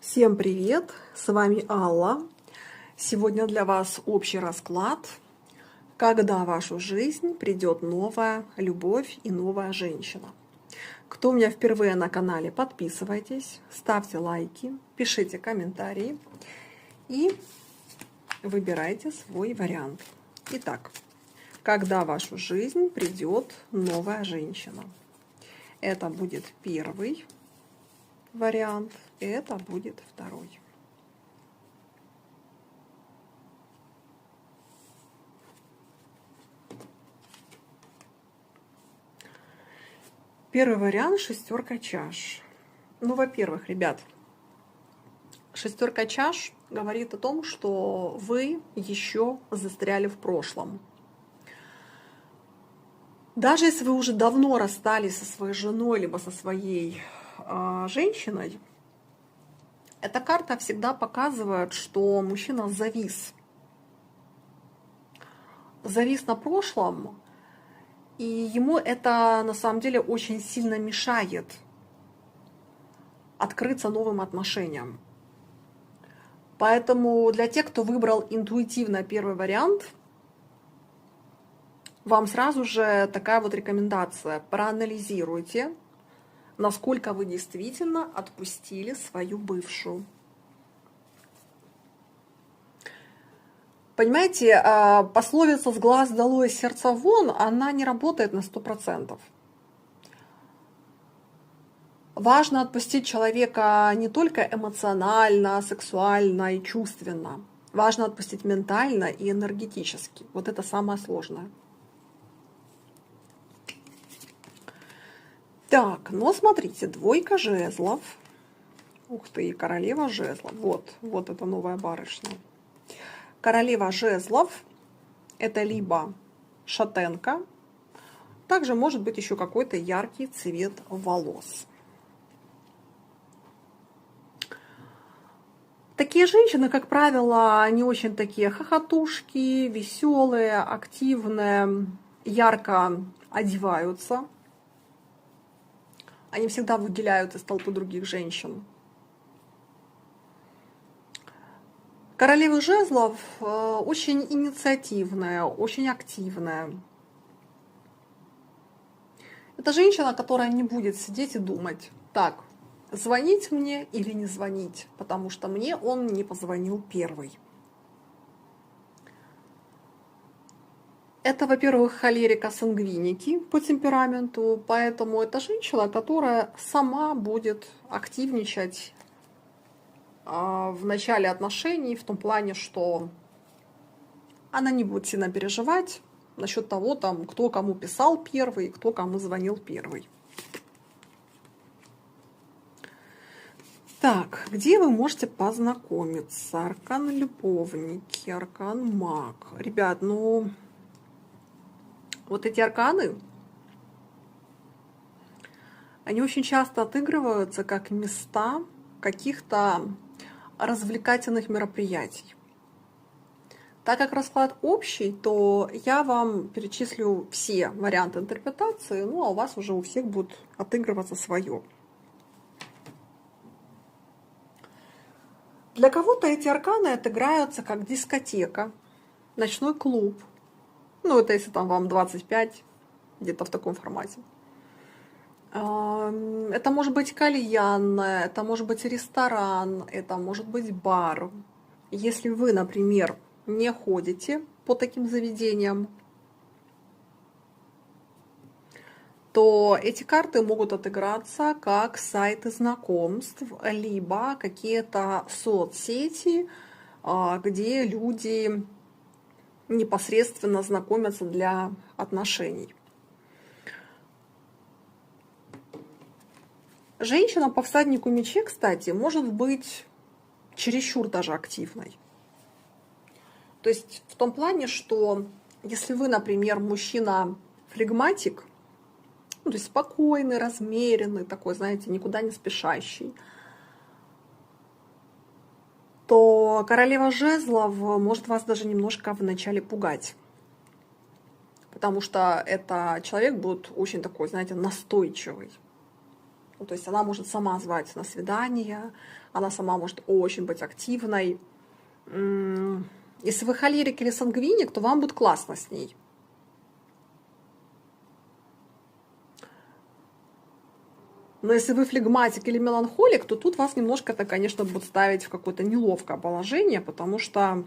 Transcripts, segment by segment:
Всем привет! С вами Алла. Сегодня для вас общий расклад, когда в вашу жизнь придет новая любовь и новая женщина. Кто у меня впервые на канале, подписывайтесь, ставьте лайки, пишите комментарии и выбирайте свой вариант. Итак, когда в вашу жизнь придет новая женщина. Это будет первый вариант, и это будет второй. Первый вариант — шестерка чаш. Ну, во-первых, ребят, шестерка чаш говорит о том, что вы еще застряли в прошлом. Даже если вы уже давно расстались со своей женой, либо со своей женщиной, эта карта всегда показывает, что мужчина завис. Завис на прошлом, и ему это на самом деле очень сильно мешает открыться новым отношениям. Поэтому для тех, кто выбрал интуитивно первый вариант, вам сразу же такая вот рекомендация. Проанализируйте, насколько вы действительно отпустили свою бывшую. Понимаете, пословица «с глаз долой, сердца вон», она не работает на 100%. Важно отпустить человека не только эмоционально, сексуально и чувственно. Важно отпустить ментально и энергетически. Вот это самое сложное. Так, но смотрите, двойка жезлов. Ух ты, королева жезлов. Вот это новая барышня. Королева жезлов — это либо шатенка, также может быть еще какой-то яркий цвет волос. Такие женщины, как правило, они очень такие хохотушки, веселые, активные, ярко одеваются. Они всегда выделяют из толпы других женщин. Королева жезлов очень инициативная, очень активная. Это женщина, которая не будет сидеть и думать: так, звонить мне или не звонить, потому что мне он не позвонил первый. Это, во-первых, холерика-сангвиники по темпераменту, поэтому это женщина, которая сама будет активничать в начале отношений, в том плане, что она не будет сильно переживать насчет того, там, кто кому писал первый, кто кому звонил первый. Так, где вы можете познакомиться? Аркан любовники, аркан маг. Ребят, ну, вот эти арканы, они очень часто отыгрываются как места каких-то развлекательных мероприятий. Так как расклад общий, то я вам перечислю все варианты интерпретации, ну а у вас уже у всех будет отыгрываться свое. Для кого-то эти арканы отыграются как дискотека, ночной клуб. Ну, это если там вам 25, где-то в таком формате. Это может быть кальянная, это может быть ресторан, это может быть бар. Если вы, например, не ходите по таким заведениям, то эти карты могут отыграться как сайты знакомств, либо какие-то соцсети, где люди непосредственно знакомятся для отношений. Женщина по всаднику мечей, кстати, может быть чересчур даже активной. То есть в том плане, что если вы, например, мужчина-флегматик, ну, то есть спокойный, размеренный, такой, знаете, никуда не спешащий, то королева жезлов может вас даже немножко вначале пугать. Потому что это человек будет очень такой, знаете, настойчивый. Ну, то есть она может сама звать на свидание, она сама может очень быть активной. Если вы холерик или сангвиник, то вам будет классно с ней. Но если вы флегматик или меланхолик, то тут вас немножко это, конечно, будет ставить в какое-то неловкое положение, потому что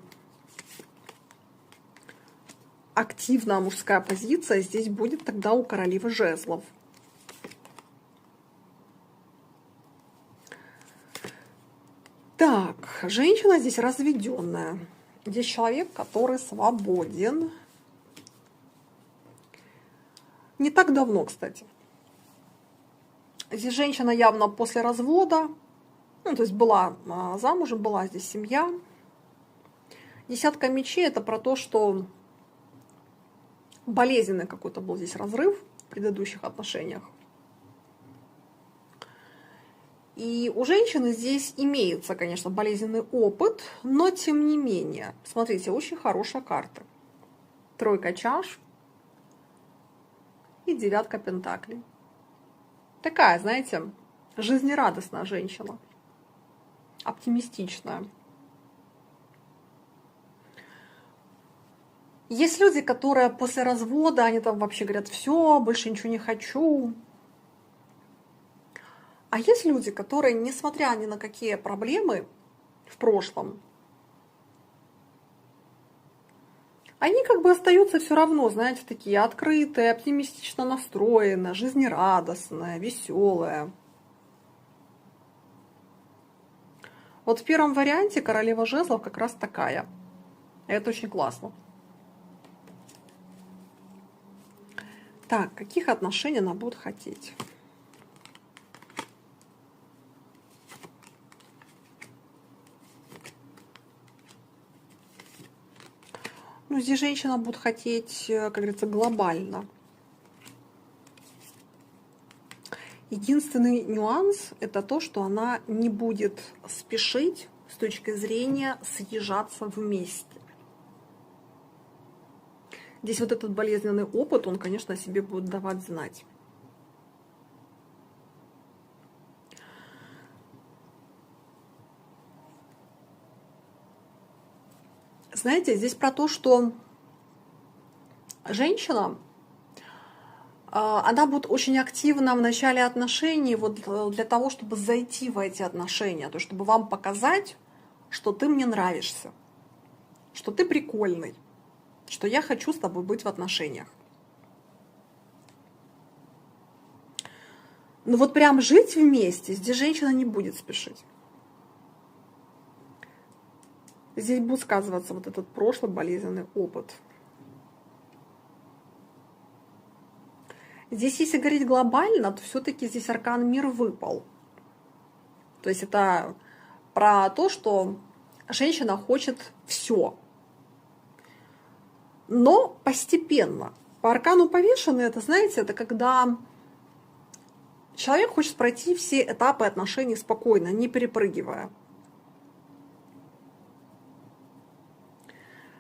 активная мужская позиция здесь будет тогда у королевы жезлов. Так, женщина здесь разведенная. Здесь человек, который свободен. Не так давно, кстати. Здесь женщина явно после развода, ну, то есть была замужем, была здесь семья. Десятка мечей – это про то, что болезненный какой-то был здесь разрыв в предыдущих отношениях. И у женщины здесь имеется, конечно, болезненный опыт, но тем не менее, смотрите, очень хорошая карта. Тройка чаш и девятка пентаклей. Такая, знаете, жизнерадостная женщина, оптимистичная. Есть люди, которые после развода, они там вообще говорят, все, больше ничего не хочу. А есть люди, которые, несмотря ни на какие проблемы в прошлом, они как бы остаются все равно, знаете, такие открытые, оптимистично настроенные, жизнерадостные, веселые. Вот в первом варианте королева жезлов как раз такая. И это очень классно. Так, каких отношений она будет хотеть? Ну, здесь женщина будет хотеть, как говорится, глобально. Единственный нюанс – это то, что она не будет спешить с точки зрения съезжаться вместе. Здесь вот этот болезненный опыт, он, конечно, о себе будет давать знать. Знаете, здесь про то, что женщина, она будет очень активна в начале отношений вот для того, чтобы зайти в эти отношения, то чтобы вам показать, что ты мне нравишься, что ты прикольный, что я хочу с тобой быть в отношениях. Но вот прям жить вместе здесь женщина не будет спешить. Здесь будет сказываться вот этот прошлый болезненный опыт. Здесь, если говорить глобально, то все-таки здесь аркан мир выпал. То есть это про то, что женщина хочет все. Но постепенно. По аркану повешенный, это, знаете, это когда человек хочет пройти все этапы отношений спокойно, не перепрыгивая.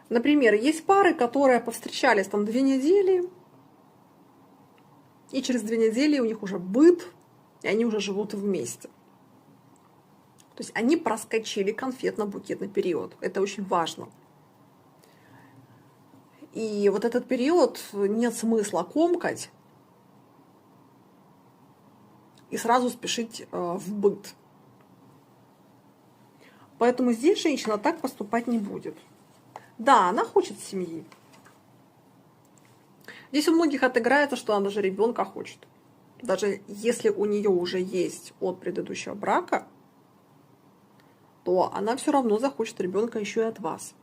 Например, есть пары, которые повстречались там 2 недели, и через 2 недели у них уже быт, и они уже живут вместе. То есть они проскочили конфетно-букетный период. Это очень важно. И вот этот период нет смысла комкать и сразу спешить в быт. Поэтому здесь женщина так поступать не будет. Да, она хочет семьи. Здесь у многих отыграется, что она даже ребенка хочет. Даже если у нее уже есть от предыдущего брака, то она все равно захочет ребенка еще и от вас.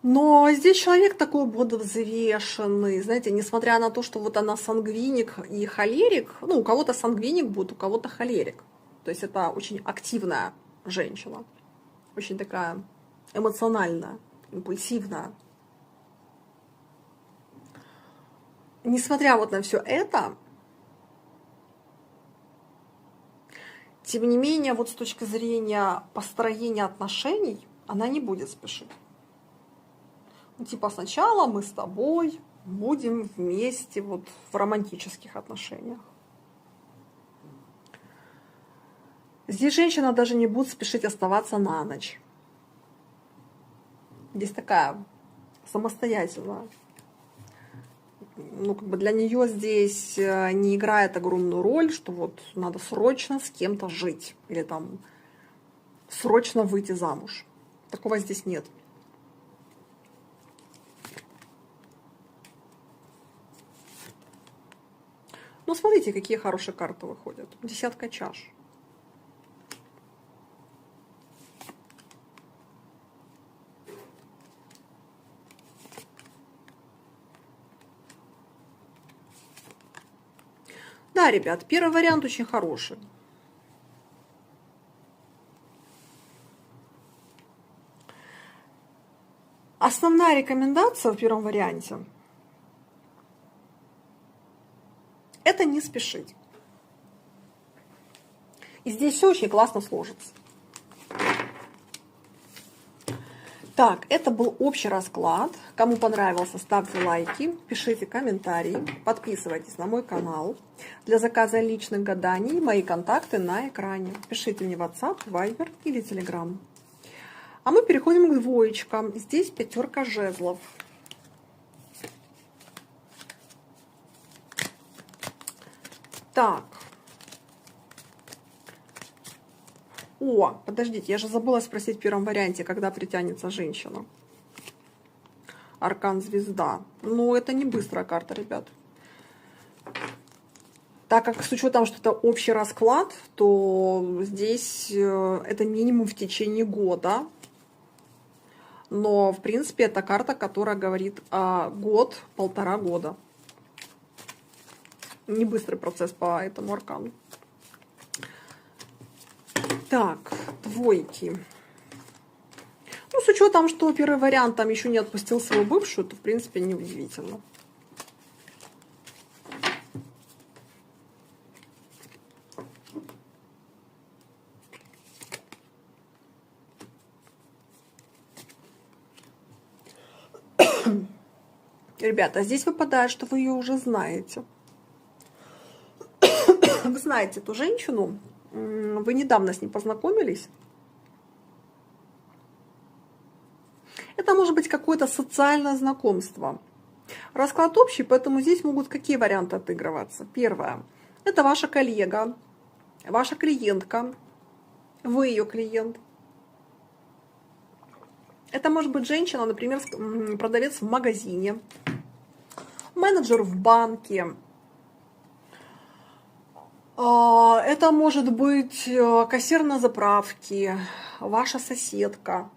Но здесь человек такой будет взвешенный, знаете, несмотря на то, что вот она сангвиник и холерик, ну, у кого-то сангвиник будет, у кого-то холерик. То есть это очень активная женщина, очень такая эмоциональная, импульсивная. Несмотря вот на все это, тем не менее, вот с точки зрения построения отношений, она не будет спешить. Типа сначала мы с тобой будем вместе вот в романтических отношениях. Здесь женщина даже не будет спешить оставаться на ночь. Здесь такая самостоятельная. Ну, как бы для нее здесь не играет огромную роль, что вот надо срочно с кем-то жить или там срочно выйти замуж. Такого здесь нет. Ну, смотрите, какие хорошие карты выходят. Десятка чаш. Да, ребят, первый вариант очень хороший. Основная рекомендация в первом варианте – это не спешить. И здесь все очень классно сложится. Так, это был общий расклад. Кому понравился, ставьте лайки, пишите комментарии, подписывайтесь на мой канал. Для заказа личных гаданий мои контакты на экране. Пишите мне в WhatsApp, Viber или Telegram. А мы переходим к двоечкам. Здесь пятерка жезлов. Так. О, подождите, я же забыла спросить в первом варианте, когда притянется женщина. Аркан звезда. Но это не быстрая карта, ребят. Так как с учетом, что это общий расклад, то здесь это минимум в течение года. Но, в принципе, это карта, которая говорит о год-полтора года. Не быстрый процесс по этому аркану. Так, двойки. Ну, с учетом, что первый вариант там еще не отпустил свою бывшую, то, в принципе, неудивительно. Ребята, здесь выпадает, что вы ее уже знаете. Вы знаете эту женщину, вы недавно с ней познакомились. Это может быть какое-то социальное знакомство. Расклад общий, поэтому здесь могут какие варианты отыгрываться. Первое. Это ваша коллега, ваша клиентка, вы ее клиент. Это может быть женщина, например, продавец в магазине, менеджер в банке. Это может быть кассир на заправке, ваша соседка.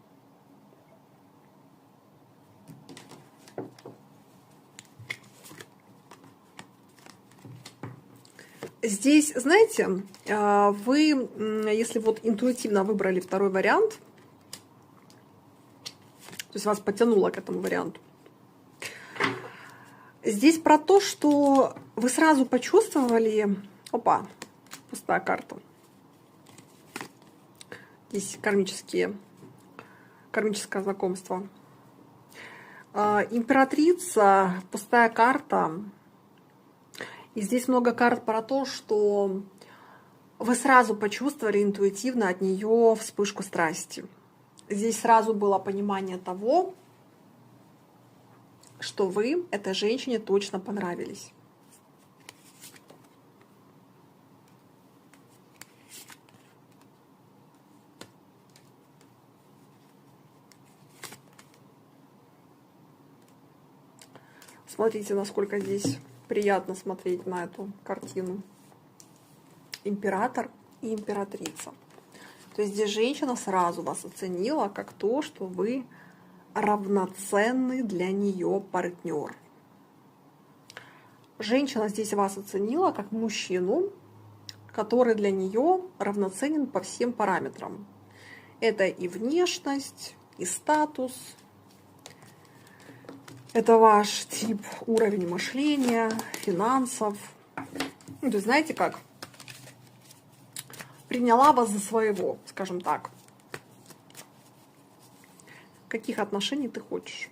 Здесь, знаете, вы, если вот интуитивно выбрали второй вариант, то есть вас потянуло к этому варианту, здесь про то, что вы сразу почувствовали... Опа, пустая карта. Здесь кармическое знакомство. Императрица, пустая карта. И здесь много карт про то, что вы сразу почувствовали интуитивно от нее вспышку страсти. Здесь сразу было понимание того, что вы этой женщине точно понравились. Смотрите, насколько здесь приятно смотреть на эту картину. Император и императрица. То есть здесь женщина сразу вас оценила как то, что вы равноценный для нее партнер. Женщина здесь вас оценила как мужчину, который для нее равноценен по всем параметрам. Это и внешность, и статус, это ваш тип, уровень мышления, финансов. Ну, то есть, знаете как? Приняла вас за своего, скажем так. Каких отношений ты хочешь?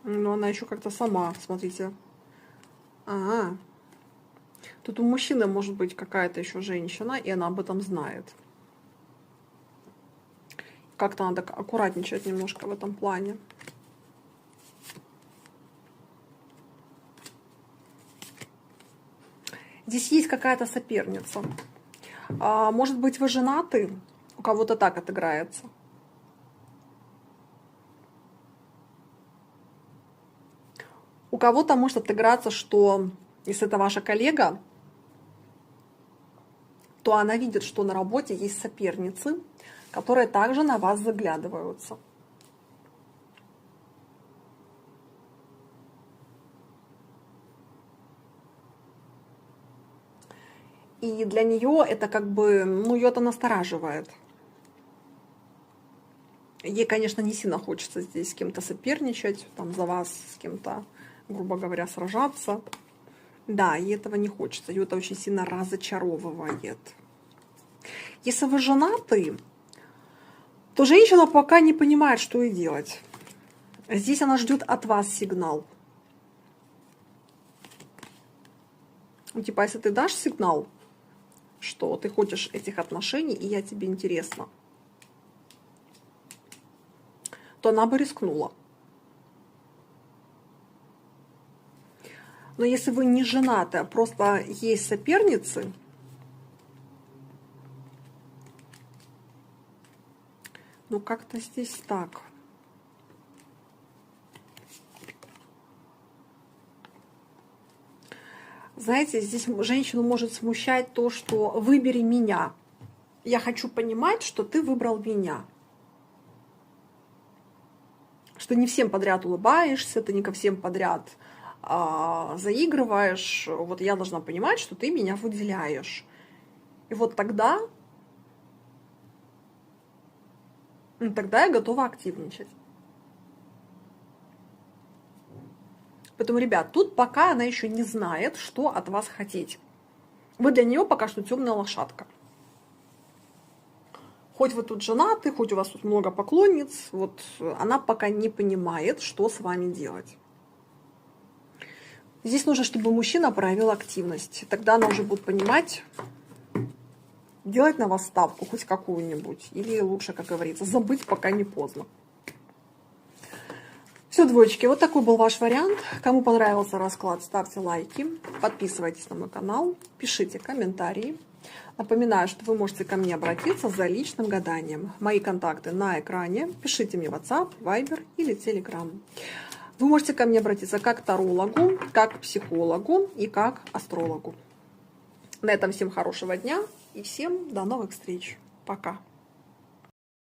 Но она еще как-то сама, смотрите. А, тут у мужчины может быть какая-то еще женщина, и она об этом знает. Как-то надо аккуратничать немножко в этом плане. Здесь есть какая-то соперница. Может быть, вы женаты? У кого-то так отыграется. У кого-то может отыграться, что если это ваша коллега, то она видит, что на работе есть соперницы, которые также на вас заглядываются. И для нее это как бы, ну, ее это настораживает. Ей, конечно, не сильно хочется здесь с кем-то соперничать, там за вас с кем-то, грубо говоря, сражаться. Да, ей этого не хочется, ее это очень сильно разочаровывает. Если вы женаты, то женщина пока не понимает, что ей делать. Здесь она ждет от вас сигнал. Ну, типа, если ты дашь сигнал, что ты хочешь этих отношений, и я тебе интересна, то она бы рискнула. Но если вы не женаты, а просто есть соперницы, ну как-то здесь так. Знаете, здесь женщину может смущать то, что выбери меня. Я хочу понимать, что ты выбрал меня. Что не всем подряд улыбаешься, ты не ко всем подряд заигрываешь. Вот я должна понимать, что ты меня выделяешь. И вот тогда я готова активничать. Поэтому, ребят, тут пока она еще не знает, что от вас хотеть. Вы для нее пока что темная лошадка. Хоть вы тут женаты, хоть у вас тут много поклонниц, вот она пока не понимает, что с вами делать. Здесь нужно, чтобы мужчина проявил активность. Тогда она уже будет понимать, делать на вас ставку, хоть какую-нибудь. Или лучше, как говорится, забыть, пока не поздно. Все, двоечки, вот такой был ваш вариант. Кому понравился расклад, ставьте лайки, подписывайтесь на мой канал, пишите комментарии. Напоминаю, что вы можете ко мне обратиться за личным гаданием. Мои контакты на экране. Пишите мне в WhatsApp, Viber или Telegram. Вы можете ко мне обратиться как к тарологу, как к психологу и как к астрологу. На этом всем хорошего дня и всем до новых встреч. Пока.